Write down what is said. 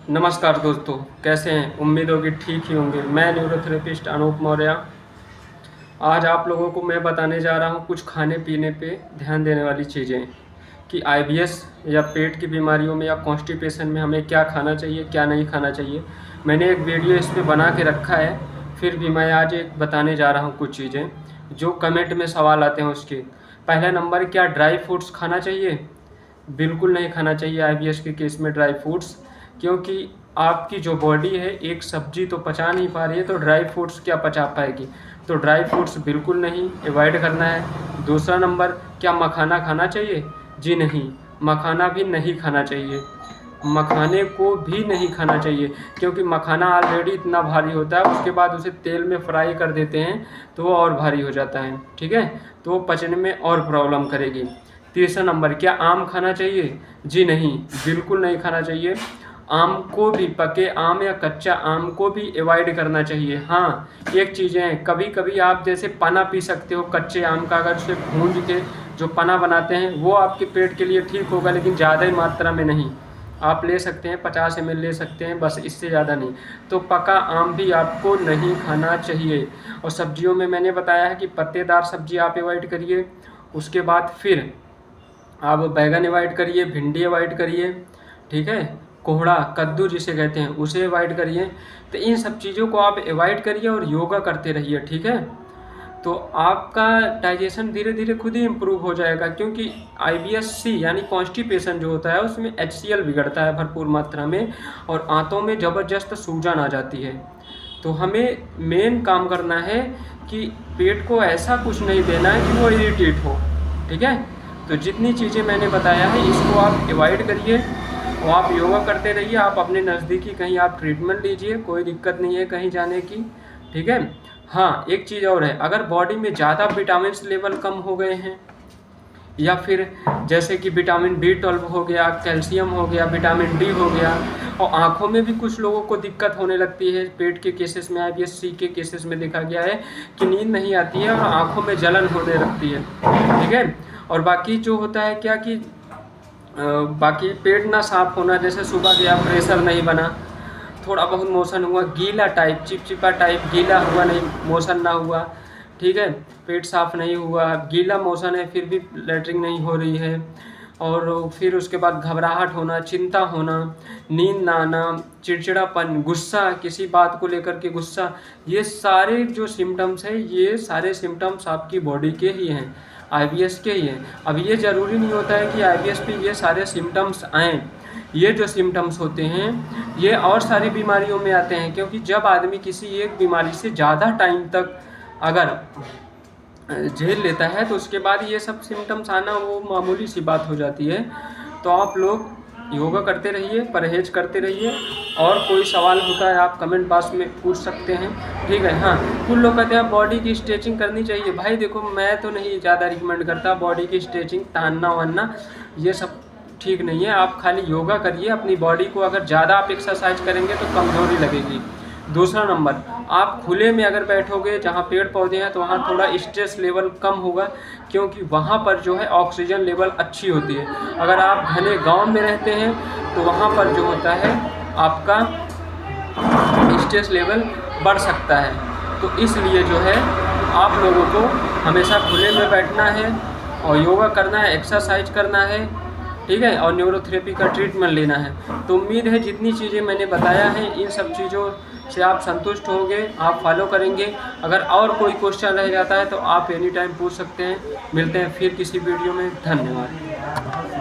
नमस्कार दोस्तों, कैसे हैं? उम्मीद होगी ठीक ही होंगे। मैं न्यूरोथेरेपिस्ट अनूप मौर्य। आज आप लोगों को मैं बताने जा रहा हूं कुछ खाने पीने पे ध्यान देने वाली चीज़ें कि आईबीएस या पेट की बीमारियों में या कॉन्स्टिपेशन में हमें क्या खाना चाहिए, क्या नहीं खाना चाहिए। मैंने एक वीडियो इस पे बना के रखा है, फिर भी मैं आज एक बताने जा रहा हूँ कुछ चीज़ें जो कमेंट में सवाल आते हैं उसके। पहला नंबर, क्या ड्राई फ्रूट्स खाना चाहिए? बिल्कुल नहीं खाना चाहिए आईबीएस के केस में ड्राई फ्रूट्स, क्योंकि आपकी जो बॉडी है एक सब्जी तो पचा नहीं पा रही है, तो ड्राई फ्रूट्स क्या पचा पाएगी। तो ड्राई फ्रूट्स बिल्कुल नहीं, अवॉइड करना है। दूसरा नंबर, क्या मखाना खाना चाहिए? जी नहीं, मखाना भी नहीं खाना चाहिए। मखाने को भी नहीं खाना चाहिए, क्योंकि मखाना ऑलरेडी इतना भारी होता है, उसके बाद उसे तेल में फ्राई कर देते हैं तो वो और भारी हो जाता है। ठीक है, तो वो पचने में और प्रॉब्लम करेगी। तीसरा नंबर, क्या आम खाना चाहिए? जी नहीं, बिल्कुल नहीं खाना चाहिए। आम को भी, पके आम या कच्चा आम को भी अवॉइड करना चाहिए। हाँ, एक चीज़ें हैं, कभी कभी आप जैसे पना पी सकते हो कच्चे आम का, अगर उसे भूंज के जो पना बनाते हैं वो आपके पेट के लिए ठीक होगा, लेकिन ज़्यादा ही मात्रा में नहीं। आप ले सकते हैं 50 ml ले सकते हैं, बस, इससे ज़्यादा नहीं। तो पका आम भी आपको नहीं खाना चाहिए। और सब्जियों में मैंने बताया है कि पत्तेदार सब्जी आप अवॉइड करिए। उसके बाद फिर आप बैगन अवॉइड करिए, भिंडी अवॉइड करिए, ठीक है, कोहड़ा, कद्दू जिसे कहते हैं उसे अवॉइड करिए। तो इन सब चीज़ों को आप अवॉइड करिए और योगा करते रहिए, ठीक है। तो आपका डाइजेशन धीरे धीरे खुद ही इम्प्रूव हो जाएगा, क्योंकि आईबीएस-सी यानी कॉन्स्टिपेशन जो होता है उसमें एचसीएल बिगड़ता है भरपूर मात्रा में और आंतों में ज़बरदस्त सूजन आ जाती है। तो हमें मेन काम करना है कि पेट को ऐसा कुछ नहीं देना है कि वो इरिटेट हो, ठीक है। तो जितनी चीज़ें मैंने बताया है इसको आप अवॉइड करिए और आप योगा करते रहिए। आप अपने नज़दीकी कहीं आप ट्रीटमेंट लीजिए, कोई दिक्कत नहीं है कहीं जाने की, ठीक है। हाँ, एक चीज़ और है, अगर बॉडी में ज़्यादा विटामिन लेवल कम हो गए हैं या फिर जैसे कि विटामिन B12 हो गया, कैल्शियम हो गया, विटामिन डी हो गया, और आँखों में भी कुछ लोगों को दिक्कत होने लगती है। पेट के केसेस में, आईबीएस-सी के केसेस में देखा गया है कि नींद नहीं आती है और आँखों में जलन होने लगती है, ठीक है। और बाकी जो होता है क्या कि बाकी पेट ना साफ होना, जैसे सुबह गया प्रेशर नहीं बना, थोड़ा बहुत मोशन हुआ, गीला टाइप, चिपचिपा टाइप, गीला हुआ नहीं, मोशन ना हुआ, ठीक है, पेट साफ नहीं हुआ, गीला मोशन है फिर भी लैट्रिन नहीं हो रही है, और फिर उसके बाद घबराहट होना, चिंता होना, नींद ना आना, चिड़चिड़ापन, गुस्सा, किसी बात को लेकर के गुस्सा, ये सारे जो सिम्टम्स हैं ये सारे सिम्टम्स आपकी बॉडी के ही हैं, आईबीएस के ही हैं। अब ये ज़रूरी नहीं होता है कि आईबीएस पे ये सारे सिम्टम्स आएँ। ये जो सिम्टम्स होते हैं ये और सारी बीमारियों में आते हैं, क्योंकि जब आदमी किसी एक बीमारी से ज़्यादा टाइम तक अगर झेल लेता है तो उसके बाद ये सब सिम्टम्स आना वो मामूली सी बात हो जाती है। तो आप लोग योगा करते रहिए, परहेज करते रहिए, और कोई सवाल होता है आप कमेंट बॉक्स में पूछ सकते हैं, ठीक है। हाँ, कुछ लोग कहते हैं बॉडी की स्ट्रेचिंग करनी चाहिए। भाई देखो, मैं तो नहीं ज़्यादा रिकमेंड करता बॉडी की स्ट्रेचिंग, तानना वानना ये सब ठीक नहीं है। आप खाली योगा करिए, अपनी बॉडी को अगर ज़्यादा आप एक्सरसाइज करेंगे तो कमज़ोरी लगेगी। दूसरा नंबर, आप खुले में अगर बैठोगे जहाँ पेड़ पौधे हैं तो वहाँ थोड़ा स्ट्रेस लेवल कम होगा, क्योंकि वहाँ पर जो है ऑक्सीजन लेवल अच्छी होती है। अगर आप घने गांव में रहते हैं तो वहाँ पर जो होता है आपका स्ट्रेस लेवल बढ़ सकता है। तो इसलिए जो है आप लोगों को हमेशा खुले में बैठना है और योगा करना है, एक्सरसाइज करना है, ठीक है, और न्यूरोथेरेपी का ट्रीटमेंट लेना है। तो उम्मीद है जितनी चीज़ें मैंने बताया है इन सब चीज़ों से आप संतुष्ट होंगे, आप फॉलो करेंगे। अगर और कोई क्वेश्चन रह जाता है तो आप एनी टाइम पूछ सकते हैं। मिलते हैं फिर किसी वीडियो में। धन्यवाद।